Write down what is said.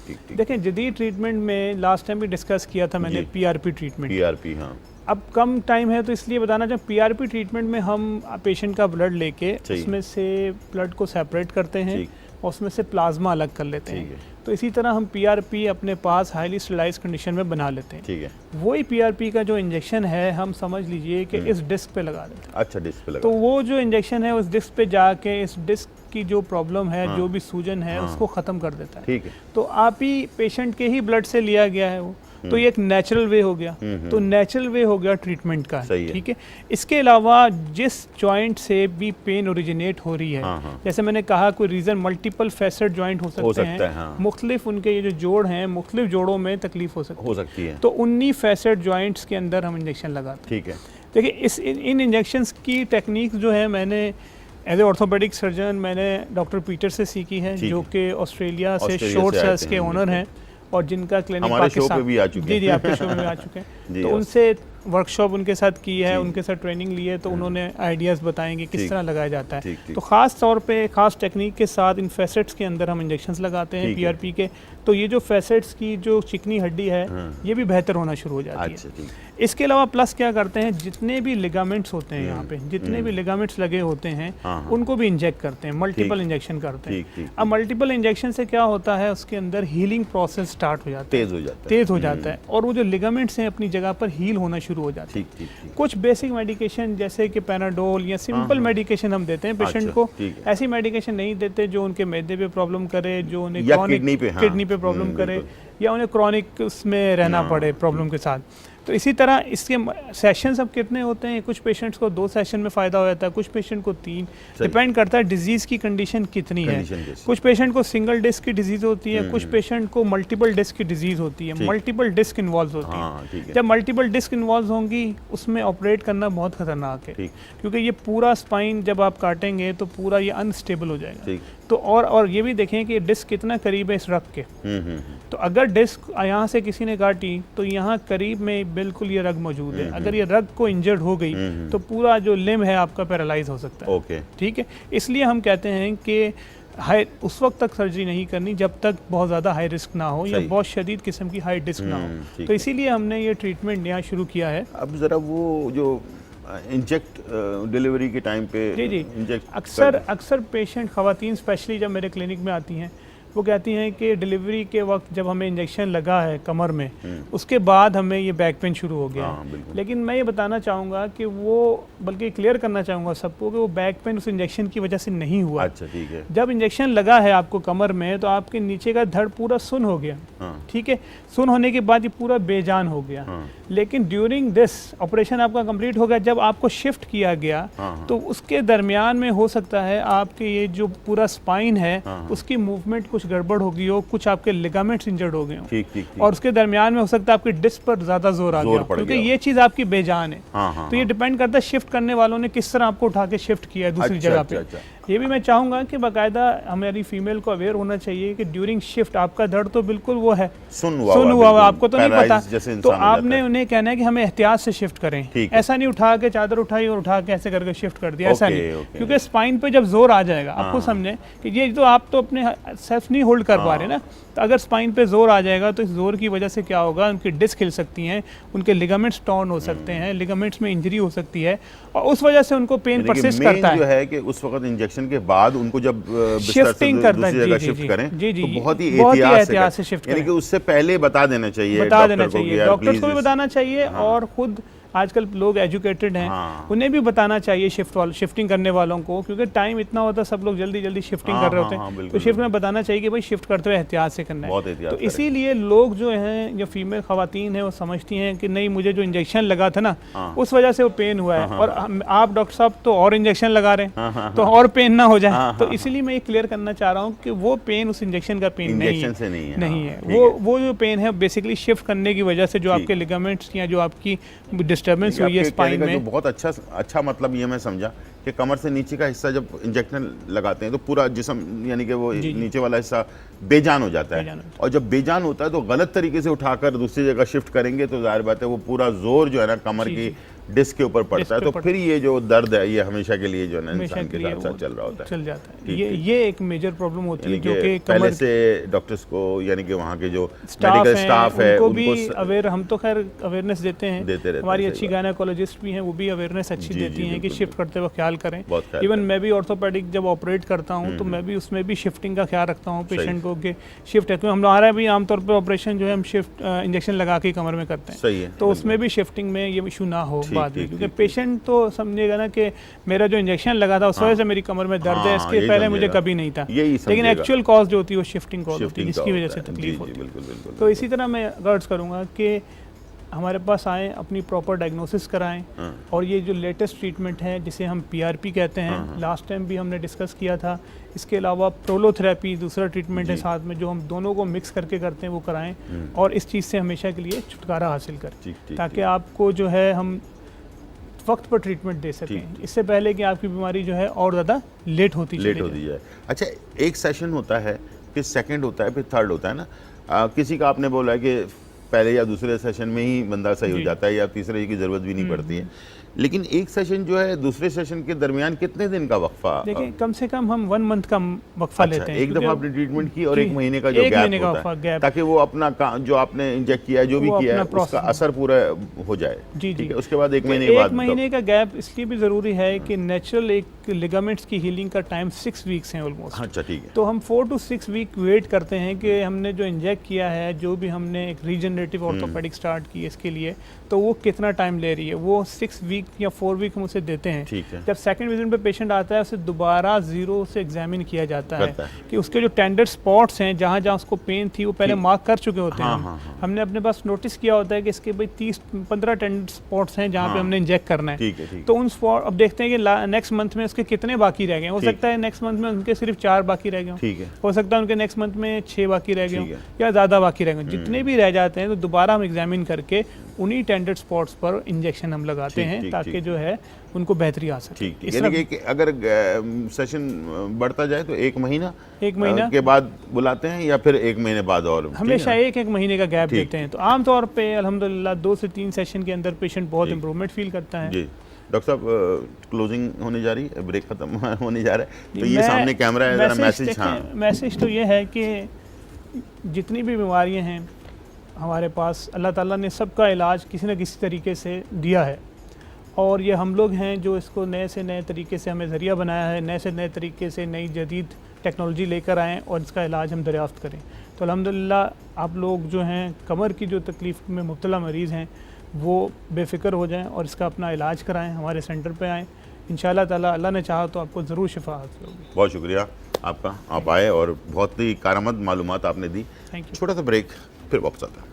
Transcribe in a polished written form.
ठीक ठीक। देखें जदीद ट्रीटमेंट में लास्ट टाइम भी डिस्कस किया था मैंने पीआरपी ट्रीटमेंट। पीआरपी, हाँ। अब कम टाइम है तो इसलिए बताना चाहूँ, पीआरपी ट्रीटमेंट में हम पेशेंट का ब्लड लेके उसमें से ब्लड को सेपरेट करते हैं और उसमें से प्लाज्मा अलग कर लेते हैं। तो इसी तरह हम पीआरपी अपने पास हाईली स्टेरिलाइज्ड कंडीशन में बना लेते हैं। ठीक है। वही पीआरपी का जो इंजेक्शन है हम समझ लीजिए कि इस डिस्क पे लगा देते हैं। अच्छा, डिस्क पे लगा। तो वो जो इंजेक्शन है उस डिस्क पे जाके इस डिस्क की जो प्रॉब्लम है, जो भी सूजन है, उसको ख़त्म कर देता है। ठीक है। तो आप ही पेशेंट के ही ब्लड से लिया गया है वो, तो ये एक नेचुरल वे हो गया। तो नेचुरल वे हो गया ट्रीटमेंट का, ठीक है। इसके अलावा जिस जॉइंट से भी पेन ओरिजिनेट हो रही है, जैसे मैंने कहा कोई रीज़न मल्टीपल फैसेट जॉइंट हो सकते हैं, मुख्तलिफ उनके ये जो जोड़ हैं, मुख्तलिफ जोड़ों में तकलीफ हो सकती है। तो उन्हीं फैसेट जॉइंट्स के अंदर हम इंजेक्शन लगाते हैं। ठीक है। देखिए इन इंजेक्शंस की टेक्निक जो है मैंने एज ए ऑर्थोपेडिक सर्जन मैंने डॉक्टर पीटर से सीखी है, जो कि ऑस्ट्रेलिया से शॉर्ट सेल्स के ओनर हैं और जिनका क्लिनिक पाकिस्तान भी आ चुके हैं। जी आपके शो में भी आ चुके हैं। तो उनसे वर्कशॉप उनके साथ की है, उनके साथ ट्रेनिंग ली है, तो उन्होंने आइडियाज़ बताएं कि किस तरह लगाया जाता है। तो ख़ास तौर पे ख़ास टेक्निक के साथ इन फैसेट्स के अंदर हम इंजेक्शंस लगाते हैं पीआरपी के। तो ये जो फैसेट्स की जो चिकनी हड्डी है ये भी बेहतर होना शुरू हो जाती है। इसके अलावा प्लस क्या करते हैं, जितने भी लिगामेंट्स होते हैं यहाँ पे, जितने भी लिगामेंट्स लगे होते हैं उनको भी इंजेक्ट करते हैं, मल्टीपल इंजेक्शन करते हैं। अब मल्टीपल इंजेक्शन से क्या होता है, उसके अंदर हीलिंग प्रोसेस स्टार्ट हो जाता है, तेज हो जाता है और वो जो लिगामेंट्स हैं अपनी जगह पर हील होना शुरू हो जाते हैं। कुछ बेसिक मेडिकेशन जैसे कि पैनाडोल या सिंपल मेडिकेशन हम देते हैं पेशेंट को। ऐसी मेडिकेशन नहीं देते जो उनके मैदे पे प्रॉब्लम करे, जो उन्हें किडनी पे प्रॉब्लम करे या उन्हें क्रॉनिक उसमें रहना पड़े प्रॉब्लम के साथ। तो इसी तरह इसके सेशंस अब कितने होते हैं, कुछ पेशेंट्स को 2 सेशन में फ़ायदा हो जाता है, कुछ पेशेंट को 3, डिपेंड करता है डिजीज़ की कंडीशन कितनी है। कुछ पेशेंट को सिंगल डिस्क की डिजीज़ होती है, कुछ पेशेंट को मल्टीपल डिस्क की डिजीज़ होती है, मल्टीपल डिस्क इन्वॉल्व होती है। जब मल्टीपल डिस्क इन्वॉल्व होंगी उसमें ऑपरेट करना बहुत ख़तरनाक है, क्योंकि ये पूरा स्पाइन जब आप काटेंगे तो पूरा ये अनस्टेबल हो जाएगा। तो और ये भी देखें कि डिस्क कितना करीब है इस रग के। तो अगर डिस्क यहाँ से किसी ने काटी तो यहाँ करीब में बिल्कुल ये रग मौजूद है। अगर ये रग को इंजर्ड हो गई तो पूरा जो लिम्ब है आपका पैरालाइज हो सकता है। ठीक है। इसलिए हम कहते हैं कि उस वक्त तक सर्जरी नहीं करनी जब तक बहुत ज़्यादा हाई रिस्क ना हो या बहुत शदीद किस्म की हाई डिस्क ना हो। तो इसीलिए हमने ये ट्रीटमेंट यहाँ शुरू किया है। अब ज़रा वो जो इंजेक्ट डिलीवरी के टाइम पे जी अक्सर पेशेंट ख़वातीन स्पेशली जब मेरे क्लिनिक में आती हैं वो कहती हैं कि डिलीवरी के वक्त जब हमें इंजेक्शन लगा है कमर में, उसके बाद हमें ये बैक पेन शुरू हो गया है। लेकिन मैं ये बताना चाहूँगा कि वो, बल्कि क्लियर करना चाहूँगा सबको कि वो बैक पेन उस इंजेक्शन की वजह से नहीं हुआ। अच्छा, ठीक है। जब इंजेक्शन लगा है आपको कमर में तो आपके नीचे का धड़ पूरा सुन्न हो गया। ठीक है। सुन्न होने के बाद ये पूरा बेजान हो गया। लेकिन ड्यूरिंग दिस ऑपरेशन आपका कंप्लीट हो गया, जब आपको शिफ्ट किया गया तो उसके दरमियान में हो सकता है आपके ये जो पूरा स्पाइन है उसकी मूवमेंट कुछ गड़बड़ हो गई हो, कुछ आपके लिगामेंट्स इंजर्ड हो गए हो और उसके दरमियान में हो सकता है आपकी डिस्क पर ज्यादा जोर आ गया, क्योंकि ये चीज आपकी बेजान है। तो ये डिपेंड करता है शिफ्ट करने वालों ने किस तरह आपको उठा के शिफ्ट किया है दूसरी जगह पे। ये भी मैं चाहूँगा कि बाकायदा हमारी फीमेल को अवेयर होना चाहिए कि ड्यूरिंग शिफ्ट आपका दर्द तो बिल्कुल वो है, सुन हुआ आपको तो नहीं पता, तो आपने उन्हें कहना है कि हमें एहतियात से शिफ्ट करें। ऐसा नहीं उठा के चादर उठाई और उठा के ऐसे करके शिफ्ट कर दिया, ऐसा नहीं। क्योंकि स्पाइन पे जब जोर आ जाएगा आपको समझें कि ये तो आप तो अपने सेल्फ नहीं होल्ड कर पा रहे ना, तो अगर स्पाइन पे जोर आ जाएगा तो इस जोर की वजह से क्या होगा, उनकी डिस्क हिल सकती हैं, उनके लिगामेंट्स टॉर्न हो सकते हैं, लिगामेंट्स में इंजरी हो सकती है और उस वजह से उनको पेन परसिस्ट करता है। जो है कि उस वक्त इंजेक्शन के बाद उनको जब शिफ्टिंग करना जगह शिफ्ट करें तो बहुत ही एहतियात से शिफ्ट करें, यानी कि उससे पहले बता देना चाहिए डॉक्टर्स को भी बताना चाहिए और खुद आजकल लोग एजुकेटेड हैं उन्हें भी बताना चाहिए शिफ्टिंग करने वालों को, क्योंकि टाइम इतना होता है सब लोग जल्दी जल्दी शिफ्टिंग कर रहे होते हैं। तो शिफ्ट में बताना चाहिए कि भाई शिफ्ट करते हुए एहतियात से करना है। तो इसीलिए लोग जो हैं, जो फीमेल खवातीन हैं, वो समझती हैं कि नहीं मुझे जो इंजेक्शन लगा था ना उस वजह से वो पेन हुआ है और आप डॉक्टर साहब तो और इंजेक्शन लगा रहे हैं तो और पेन ना हो जाए। तो इसीलिए मैं ये क्लियर करना चाह रहा हूँ कि वो पेन उस इंजेक्शन का पेन नहीं है। वो जो पेन है बेसिकली शिफ्ट करने की वजह से जो आपके लिगामेंट्स या जो आपकी डिस्टर्बेंस हुई है स्पाइन में। बहुत अच्छा मतलब ये मैं समझा कि कमर से नीचे का हिस्सा जब इंजेक्शन लगाते हैं तो पूरा जिस्म यानी कि वो नीचे वाला हिस्सा बेजान हो जाता है और जब बेजान होता है तो गलत तरीके से उठाकर दूसरी जगह शिफ्ट करेंगे तो जाहिर बात है वो पूरा जोर जो है ना कमर की डिस्क के ऊपर पड़ता है, तो फिर ये जो दर्द है ये हमेशा के लिए जो है ना इंसान के साथ साथ चल रहा होता है, चल जाता है। ये एक मेजर प्रॉब्लम होती है, जो कि पहले से डॉक्टर्स को यानी कि वहाँ के जो मेडिकल स्टाफ है उनको भी अवेयर, हम तो खैर अवेयरनेस देते हैं, हमारी अच्छी गायनेकोलॉजिस्ट भी हैं, वो भी अवेयरनेस अच्छी देती हैं कि शिफ्ट करते वक्त ख्याल करें। इवन मैं भी ऑर्थोपेडिक जब ऑपरेट करता हूँ तो मैं भी उसमें भी शिफ्टिंग का ख्याल रखता हूँ पेशेंट को, कि शिफ्ट है, तो हमारा भी आमतौर पर ऑपरेशन जो है हम शिफ्ट इंजेक्शन लगा के कमर में करते हैं। सही है, तो उसमें भी शिफ्टिंग में ये इशू ना हो बाद में, क्योंकि पेशेंट तो समझेगा ना कि मेरा जो इंजेक्शन लगा था उस वजह से मेरी कमर में दर्द है, इसके पहले मुझे कभी नहीं था, लेकिन एक्चुअल कॉज जो होती है वो शिफ्टिंग कॉज होती है, जिसकी वजह से तकलीफ होती है। तो इसी तरह मैं गर्ज करूँगा कि हमारे पास आएँ, अपनी प्रॉपर डायग्नोसिस कराएं, और ये जो लेटेस्ट ट्रीटमेंट है जिसे हम PRP कहते हैं, लास्ट टाइम भी हमने डिस्कस किया था, इसके अलावा प्रोलोथेरेपी दूसरा ट्रीटमेंट है साथ में, जो हम दोनों को मिक्स करके करते हैं, वो कराएं और इस चीज़ से हमेशा के लिए छुटकारा हासिल करें, ताकि आपको जो है हम वक्त पर ट्रीटमेंट दे सकें, इससे पहले कि आपकी बीमारी जो है और ज़्यादा लेट होती जाए। अच्छा, एक सेशन होता है, फिर सेकंड होता है, फिर थर्ड होता है ना, किसी का आपने बोला है कि पहले या दूसरे सेशन में ही बंदा सही हो जाता है या तीसरे की ज़रूरत भी नहीं पड़ती है, लेकिन एक सेशन जो है दूसरे सेशन के दरमियान कितने दिन का वक्फा? देखिए, कम से कम हम 1 मंथ का वक्फा लेते हैं। एक दफा आपने ट्रीटमेंट की और 1 महीने का जो गैप होता है, ताकि वो अपना जो आपने इंजेक्ट किया है, जो भी किया है, उसका असर पूरा हो जाए। ठीक है, उसके बाद 1 महीने के बाद 1 महीने का गैप इसलिए भी ज़रूरी है कि नेचुरल एक लिगामेंट्स की हीलिंग का टाइम 6 वीक्स है ऑलमोस्ट। अच्छा, ठीक है। तो हम 4 to 6 वीक वेट करते हैं कि हमने जो इंजेक्ट किया है, जो भी हमने एक रीजनरेटिव ऑर्थोपेडिक स्टार्ट की इसके लिए, तो वो कितना टाइम ले रही है, वो 6 वीक या 4 वीक हम उसे देते हैं। ठीक है। जब सेकंड विजिट पे पेशेंट आता है, उसे दोबारा जीरो से एग्जामिन किया जाता है कि उसके जो टेंडर स्पॉट्स हैं, जहाँ जहाँ उसको पेन थी, वो पहले मार्क कर चुके होते हैं। हमने अपने पास नोटिस किया होता है कि इसके भाई 30-15 टेंडर स्पॉट्स हैं जहाँ पे हमने इंजेक्ट करना है। तो उन स्पॉट अब देखते हैं कि नेक्स्ट मंथ में उसके कितने बाकी रह गए। हो सकता है नेक्स्ट मंथ में उनके सिर्फ 4 बाकी रह गए, हो सकता है उनके नेक्स्ट मंथ में 6 बाकी रह गए या ज़्यादा बाकी रह गए। जितने भी रह जाते हैं तो दोबारा हम एग्जामिन करके उन्हीं टेंडर स्पॉट्स पर इंजेक्शन हम लगाते हैं, ताकि जो है उनको बेहतरी आ सके। यानी कि अगर सेशन बढ़ता जाए तो 1 महीना के बाद बुलाते हैं या फिर 1 महीने बाद? और हमेशा 1 महीने का गैप देते हैं। तो आमतौर पे अल्हम्दुलिल्लाह 2 से 3 सेशन के अंदर पेशेंट बहुत इंप्रूवमेंट फील करता है। जी डॉक्टर साहब, क्लोजिंग होने जा रही है, ब्रेक खत्म होने जा रहा है, तो ये सामने कैमरा है, जरा मैसेज। हाँ, मैसेज तो ये है कि जितनी भी बीमारियां हैं हमारे पास, अल्लाह ताला ने सबका इलाज किसी न किसी तरीके से दिया है, और ये हम लोग हैं जो इसको नए से नए तरीके से हमें ज़रिया बनाया है, नए से नए तरीके से नई जदीद टेक्नोलॉजी लेकर आएँ और इसका इलाज हम दरियाफ़्त करें। तो अल्हम्दुलिल्लाह आप लोग जो हैं कमर की जो तकलीफ़ में मुब्तला मरीज़ हैं वो बेफ़िक्र हो जाएं और इसका अपना इलाज कराएं, हमारे सेंटर पे आएँ। इंशाअल्लाह ताला अल्लाह ने चाहा तो आपको ज़रूर शिफा हासिल होगी। बहुत शुक्रिया आपका, आप आए और बहुत ही कारआमद मालूमात आपने दी। Thank you. छोटा सा ब्रेक, फिर वापस आता है।